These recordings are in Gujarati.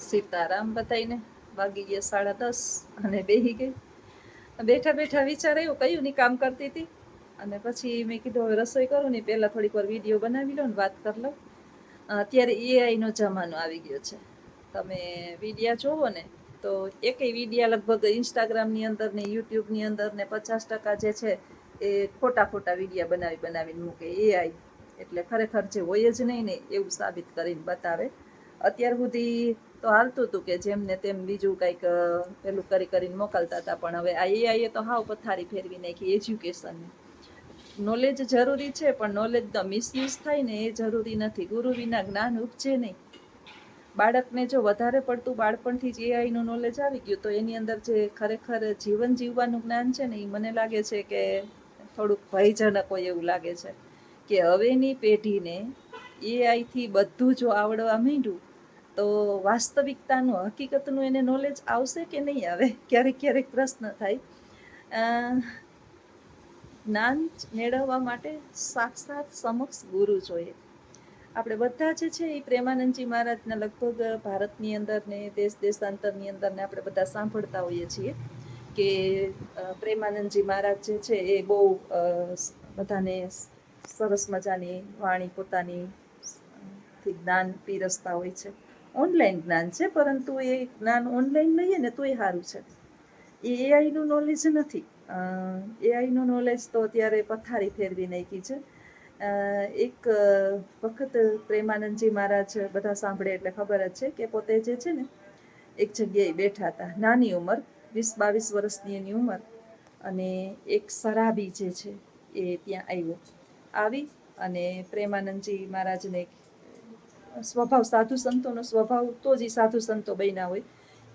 સીતારામ બતાવીને વાગી ગયા 10:30 અને બેહી ગઈ. બેઠા બેઠા વિચાર આવ્યો, કયું ની કામ કરતી હતી. અને પછી મેં કીધું હવે રસોઈ કરું ને પહેલા થોડીક વાર વિડીયો બનાવી લો ને વાત કરી લો. અત્યારે એઆઈ નો જમાનો આવી ગયો છે. તમે વિડીયા જોવો ને તો એકેય વિડીયા લગભગ ઇન્સ્ટાગ્રામની અંદર ને યુટ્યુબની અંદર ને 50% જે છે એ ખોટા ખોટા વિડીયા બનાવીને મૂકે એઆઈ. એટલે ખરેખર જે હોય જ નહીં ને એવું સાબિત કરીને બતાવે. અત્યાર સુધી તો હાલતું હતું કે જેમ ને તેમ બીજું કંઈક પેલું કરીને મોકલતા હતા, પણ હવે આ એઆઈએ તો હાવ પથારી ફેરવી નાખી એજ્યુકેશનની. નોલેજ જરૂરી છે, પણ નોલેજનો મિસયુઝ થાય ને એ જરૂરી નથી. ગુરુ વિના જ્ઞાન ઉપજે નહીં. બાળકને જો વધારે પડતું બાળપણથી જ એઆઈનું નોલેજ આવી ગયું તો એની અંદર જે ખરેખર જીવન જીવવાનું જ્ઞાન છે ને એ મને લાગે છે કે થોડુંક ભયજનક હોય એવું લાગે છે. કે હવેની પેઢીને એઆઈથી બધું જો આવડવા માંડ્યું તો વાસ્તવિકતાનું હકીકતનું એને નોલેજ આવશે કે નહીં આવે. ક્યારેક ક્યારેક પ્રશ્ન થાય. જ્ઞાન મેળવવા માટે સાક્ષાત સમક્ષ ગુરુ જોઈએ. આપણે બધા જે છે એ પ્રેમાનંદજી મહારાજના લગભગ ભારતની અંદર ને દેશાંતરની અંદર ને આપણે બધા સાંભળતા હોઈએ છીએ કે પ્રેમાનંદજી મહારાજ જે છે એ બહુ બધાને સરસ મજાની વાણી પોતાની જ્ઞાન પીરસતા હોય છે. ઓનલાઈન જ્ઞાન છે, પરંતુ એ જ્ઞાન ઓનલાઈન લઈએ ને તોય સારું છે. એ એઆઈનું નોલેજ નથી. એઆઈનું નોલેજ તો અત્યારે પથારી ફેરવી નાખી છે. એક વખત પ્રેમાનંદજી મહારાજ બધા સાંભળે એટલે ખબર જ છે કે પોતે જે છે ને એક જગ્યાએ બેઠા હતા, નાની ઉંમર 20-22 વર્ષની એની ઉંમર. અને એક શરાબી જે છે એ ત્યાં આવી અને પ્રેમાનંદજી મહારાજને સ્વભાવ, સાધુ સંતોનો સ્વભાવ તો જ સાધુ સંતો બન્યા હોય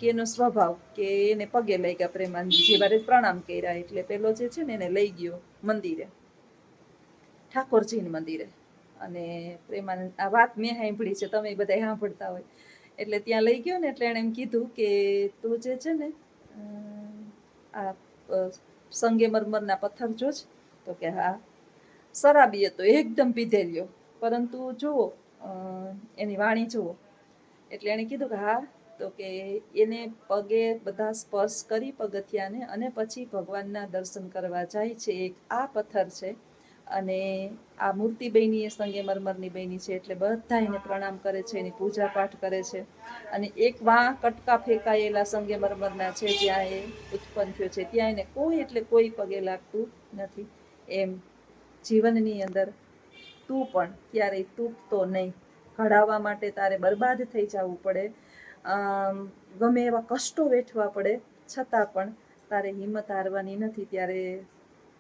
કે એનો સ્વભાવ કે એને પગે લઈ ગયા. પ્રેમાનંદજી બારે પ્રણામ કર્યા એટલે પેલો જે છે ને એને લઈ ગયો મંદિરે, ઠાકોરજીના મંદિરે. અને પ્રેમાનંદ આ વાત મેં સાંભળી છે, તમે બધા સાંભળતા હોય. એટલે ત્યાં લઈ ગયો ને એટલે એણે એમ કીધું કે તું જે છે ને આ સંગેમરમરના પથ્થર જોજ. તો કે હા. શરાબી હતો, એકદમ પીધેલ્યો, પરંતુ જુઓ એની વાણી જુઓ. એટલે એણે કીધું કે હા. તો કે એને પગે બધા સ્પર્શ કરી પગથિયાને અને પછી ભગવાનના દર્શન કરવા જાય છે. એક આ પથ્થર છે અને આ મૂર્તિ બની એ સંગેમરમરની બની છે. એટલે બધા એને પ્રણામ કરે છે, એની પૂજા પાઠ કરે છે. અને એક કટકા ફેંકાયેલા સંગેમરમરના છે જ્યાં એ ઉત્પન્ન થયો છે, ત્યાં એને કોઈ એટલે કોઈ પગે લાગતું નથી. એમ જીવનની અંદર તું પણ ક્યારેય તૂટતો નહીં. ઘડાવવા માટે તારે બરબાદ થઈ જવું પડે, ગમે એવા કષ્ટો વેઠવા પડે, છતાં પણ તારે હિંમત હારવાની નથી. ત્યારે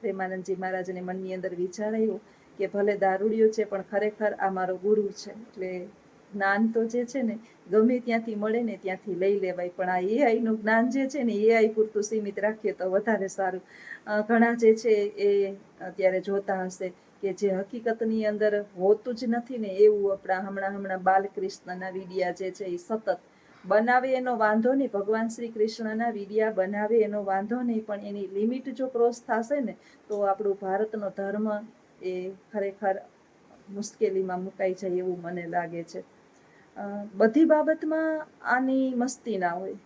પ્રેમાનંદજી મહારાજને મનની અંદર વિચાર આવ્યો કે ભલે દારૂડિયો છે પણ ખરેખર આ મારો ગુરુ છે. એટલે જ્ઞાન તો જે છે ને ગમે ત્યાંથી મળે ને ત્યાંથી લઈ લેવાય, પણ આ એઆઈનું જ્ઞાન જે છે ને એઆઈ પૂરતું સીમિત રાખીએ તો વધારે સારું. ઘણા જે છે એ અત્યારે જોતા હશે કે જે હકીકતની અંદર હોતું જ નથી ને એવું આપણા હમણાં બાલકૃષ્ણના વિડિયા જે છે એ સતત બનાવે એનો વાંધો નહીં. ભગવાન શ્રી કૃષ્ણના વિડિયા બનાવે એનો વાંધો નહીં, પણ એની લિમિટ જો ક્રોસ થશે ને તો આપણું ભારતનો ધર્મ એ ખરેખર મુશ્કેલીમાં મુકાઈ જાય એવું મને લાગે છે. બધી બાબતમાં આની મસ્તી ના હોય.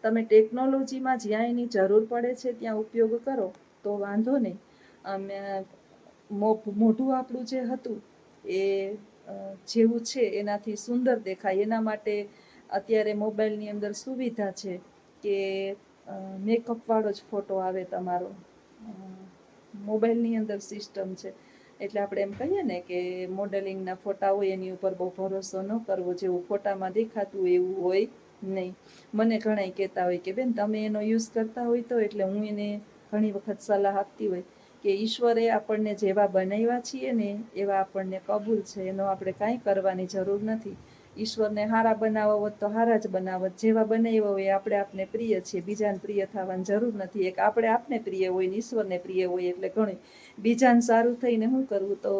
તમે ટેકનોલોજીમાં જ્યાં એની જરૂર પડે છે ત્યાં ઉપયોગ કરો તો વાંધો નહીં. મોઢું આપણું જે હતું એ જેવું છે એનાથી સુંદર દેખાય એના માટે અત્યારે મોબાઈલની અંદર સુવિધા છે કે મેકઅપ વાળો જ ફોટો આવે તમારો. મોબાઈલની અંદર સિસ્ટમ છે. એટલે આપણે એમ કહીએ ને કે મોડેલિંગના ફોટા હોય એની ઉપર બહુ ભરોસો ન કરવો. જેવું ફોટામાં દેખાતું એવું હોય નહીં. મને ઘણા કહેતા હોય કે બેન તમે એનો યુઝ કરતા હોય તો, એટલે હું એને ઘણી વખત સલાહ આપતી હોય કે ઈશ્વરે આપણને જેવા બનાવ્યા છીએ ને એવા આપણને કબૂલ છે, એનો આપણે કાંઈ કરવાની જરૂર નથી. ઈશ્વરને હારા બનાવવા હોત તો હારા જ બનાવત, જેવા બનાવ્યા હોય આપણે આપને પ્રિય છીએ, બીજાને પ્રિય થવાની જરૂર નથી. એક આપણે આપને પ્રિય હોય ને ઈશ્વરને પ્રિય હોય એટલે ઘણું. બીજાને સારું થઈને શું કરવું? તો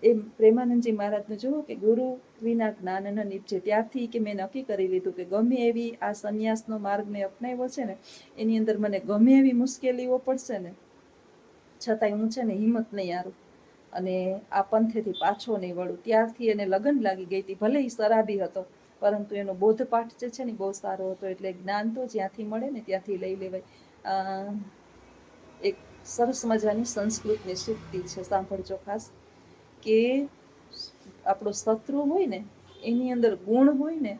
એમ પ્રેમાનંદજી મહારાજને જુઓ કે ગુરુ વિના જ્ઞાન ન નીપજે. ત્યારથી કે મેં નક્કી કરી લીધું કે ગમે એવી આ સંન્યાસનો માર્ગ મેં અપનાવ્યો છે ને એની અંદર મને ગમે એવી મુશ્કેલીઓ પડશે ને છતાંય હું છે ને હિંમત નહીં હારું અને આ પંથેથી પાછો નહીં વળું. ત્યારથી એને લગન લાગી ગઈ હતી. ભલે એ શરાબી હતો પરંતુ એનો બોધપાઠ જે છે ને બહુ સારો હતો. એટલે જ્ઞાન તો જ્યાંથી મળે ને ત્યાંથી લઈ લેવાય. એક સરસ મજાની સંસ્કૃતની સૂક્તિ છે, સાંભળજો ખાસ, કે આપણો શત્રુ હોય ને એની અંદર ગુણ હોય ને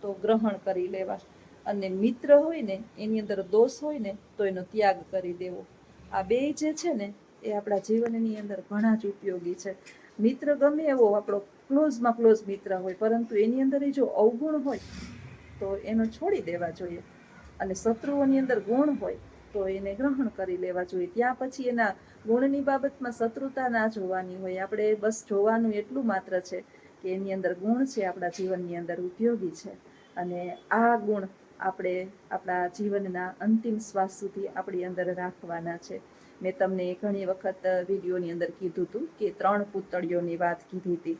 તો ગ્રહણ કરી લેવા, અને મિત્ર હોય ને એની અંદર દોષ હોય ને તો એનો ત્યાગ કરી દેવો. આ બે જે છે ને એ આપણા જીવનની અંદર ઘણા જ ઉપયોગી છે. મિત્ર ગમે એવો આપણો ક્લોઝમાં ક્લોઝ મિત્ર હોય, પરંતુ એની અંદર જો અવગુણ હોય તો એનો છોડી દેવા જોઈએ, અને શત્રુઓની અંદર ગુણ હોય તો એને ગ્રહણ કરી લેવા જોઈએ. ત્યાં પછી એના ગુણની બાબતમાં શત્રુતા ના જોવાની હોય, આપણે બસ જોવાનું એટલું માત્ર છે કે એની અંદર ગુણ છે, આપણા જીવનની અંદર ઉપયોગી છે, અને આ ગુણ આપણે આપણા જીવનના અંતિમ શ્વાસ સુધી આપણી અંદર રાખવાના છે. મેં તમને ઘણી વખત વિડીયોની અંદર કીધું હતું કે 3 પૂતળીઓની વાત કીધી હતી,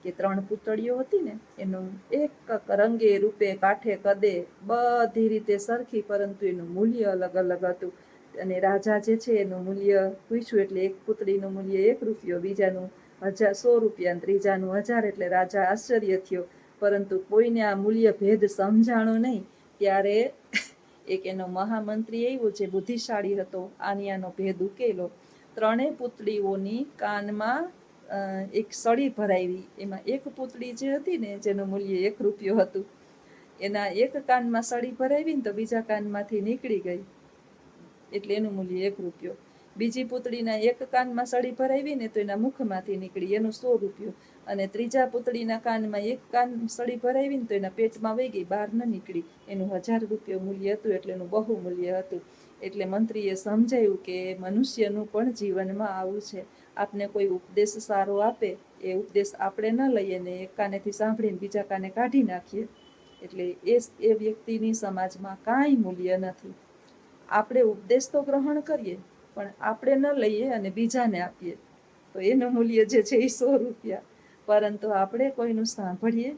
કે 3 પૂતળીઓ હતી ને એનું એક રંગે રૂપે કાઠે કદે બધી રીતે સરખી, પરંતુ એનું મૂલ્ય અલગ અલગ હતું. અને રાજા જે છે એનું મૂલ્ય પૂછ્યું એટલે એક પૂતળીનું મૂલ્ય 1 રૂપિયો, બીજાનું 100 રૂપિયા, ત્રીજાનું 1000. એટલે રાજા આશ્ચર્ય થયો, પરંતુ કોઈને આ મૂલ્ય ભેદ સમજાણો નહીં. ત્યારે એક એનો મહામંત્રી આવ્યો જે બુદ્ધિશાળી હતો, આનો ભેદ ઉકેલો. 3 પૂતળીઓની કાનમાં એક સળી ભરાવી, એમાં એક પૂતળી જે હતી ને જેનું મૂલ્ય 1 રૂપિયો હતું, એના એક કાનમાં સળી ભરાવી ને તો બીજા કાનમાંથી નીકળી ગઈ, એટલે એનું મૂલ્ય 1 રૂપિયો. બીજી પૂતળીના એક કાનમાં સળી ભરાવી ને તો એના મુખમાંથી નીકળી, એનું 100 રૂપિયો. અને ત્રીજા પૂતળીના કાનમાં એક કાન સળી ભરાવી ને તો એના પેટમાં વહી ગઈ, બહાર ન નીકળી, એનું 1000 રૂપિયો મૂલ્ય હતું. એટલે એનું બહુ મૂલ્ય હતું. એટલે મંત્રીએ સમજાયું કે મનુષ્યનું પણ જીવનમાં આવું છે, આપને કોઈ ઉપદેશ સારો આપે, એ ઉપદેશ આપણે ન લઈએ ને એક કાનેથી સાંભળીને બીજા કાને કાઢી નાખીએ, એટલે એ વ્યક્તિની સમાજમાં કાંઈ મૂલ્ય નથી. આપણે ઉપદેશ તો ગ્રહણ કરીએ, પણ આપણે ન લઈએ અને બીજાને આપીએ તો એનું મૂલ્ય જે છે એ 100 રૂપિયા. પરંતુ આપણે કોઈનું સાંભળીએ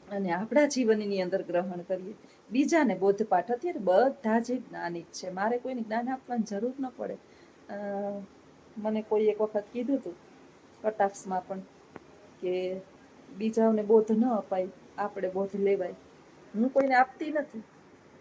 અને આપણા જીવનની અંદર ગ્રહણ કરીએ, બીજાને બોધપાઠ. અત્યારે બધા જ જ્ઞાની જ છે, મારે કોઈને જ્ઞાન આપવાની જરૂર ન પડે. મને કોઈ એક વખત કીધું હતું કટાક્ષમાં પણ, કે બીજાઓને બોધ ન અપાય, આપણે બોધ લેવાય. હું કોઈને આપતી નથી,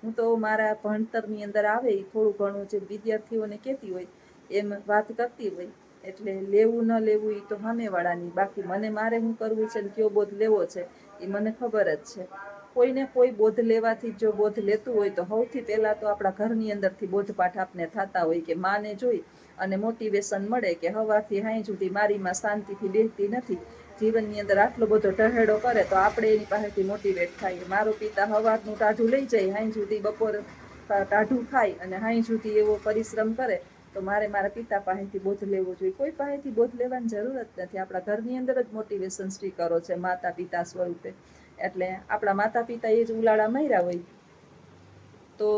હું તો મારા ભણતરની અંદર આવે થોડું ઘણું જે વિદ્યાર્થીઓને કહેતી હોય એમ વાત કરતી હોય, એટલે લેવું ન લેવું એ તો સામેવાળાની. બાકી મને મારે શું કરવું છે ને કયો બોધ લેવો છે એ મને ખબર જ છે. કોઈને કોઈ બોધ લેવાથી જો બોધ લેતું હોય તો સૌથી પહેલા તો આપણા ઘરની અંદરથી બોધપાઠ આપને થતા હોય, કે માને જોઈ અને મોટિવેશન મળે કે સવારથી સાંજ સુધી મારી માં શાંતિથી બેસતી નથી, જીવનની અંદર આટલો બધો ઢહેડો કરે, તો આપણે એની પાસેથી મોટિવેટ થાય. મારો પિતા સવારનું ટાઢું લઈ જાય, સાંજ સુધી બપોર ટાઢું ખાય અને સાંજ સુધી એવો પરિશ્રમ કરે, તો મારે મારા પિતા પાસેથી બોધ લેવો જોઈએ. કોઈ પાસેથી બોધ લેવાની જરૂર જ નથી, આપણા ઘરની અંદર જ મોટિવેશન સ્પીકરો છે માતા પિતા સ્વરૂપે. એટલે આપણા માતા પિતા એ જ ઉલાળા માર્યા હોય તો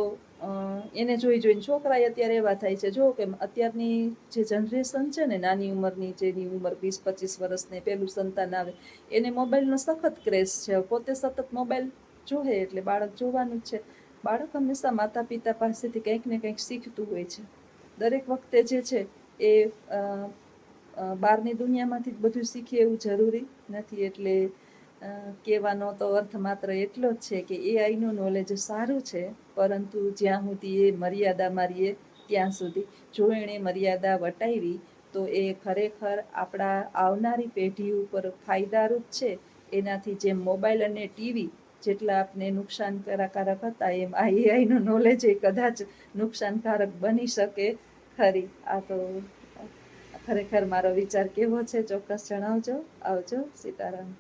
એને જોઈ જોઈને છોકરા અત્યારે એવા થાય છે. જો કે અત્યારની જે જનરેશન છે ને, નાની ઉંમરની, જેની ઉંમર 20-25 વર્ષની પહેલું સંતાન આવે, એને મોબાઈલનો સખત ક્રેઝ છે. પોતે સતત મોબાઈલ જોવે એટલે બાળક જોવાનું જ છે. બાળક હંમેશા માતા પિતા પાસેથી કંઈક ને કંઈક શીખતું હોય છે. દરેક વખતે જે છે એ બહારની દુનિયામાંથી જ બધું શીખે એવું જરૂરી નથી. એટલે કહેવાનો તો અર્થ માત્ર એટલો જ છે કે એઆઈનું નોલેજ સારું છે, પરંતુ જ્યાં સુધી એ મર્યાદામાં રહીએ ત્યાં સુધી. જો એણે મર્યાદા વટાવી તો એ ખરેખર આપણા આવનારી પેઢી ઉપર ફાયદારૂપ છે. એનાથી જેમ મોબાઈલ અને ટીવી જેટલા આપને નુકસાનકારક હતા, એમ આ એઆઈનું નોલેજ એ કદાચ નુકસાનકારક બની શકે ખરી. આ તો ખરેખર મારો વિચાર કેવો છે ચોક્કસ જણાવજો. આવજો. સીતારામ.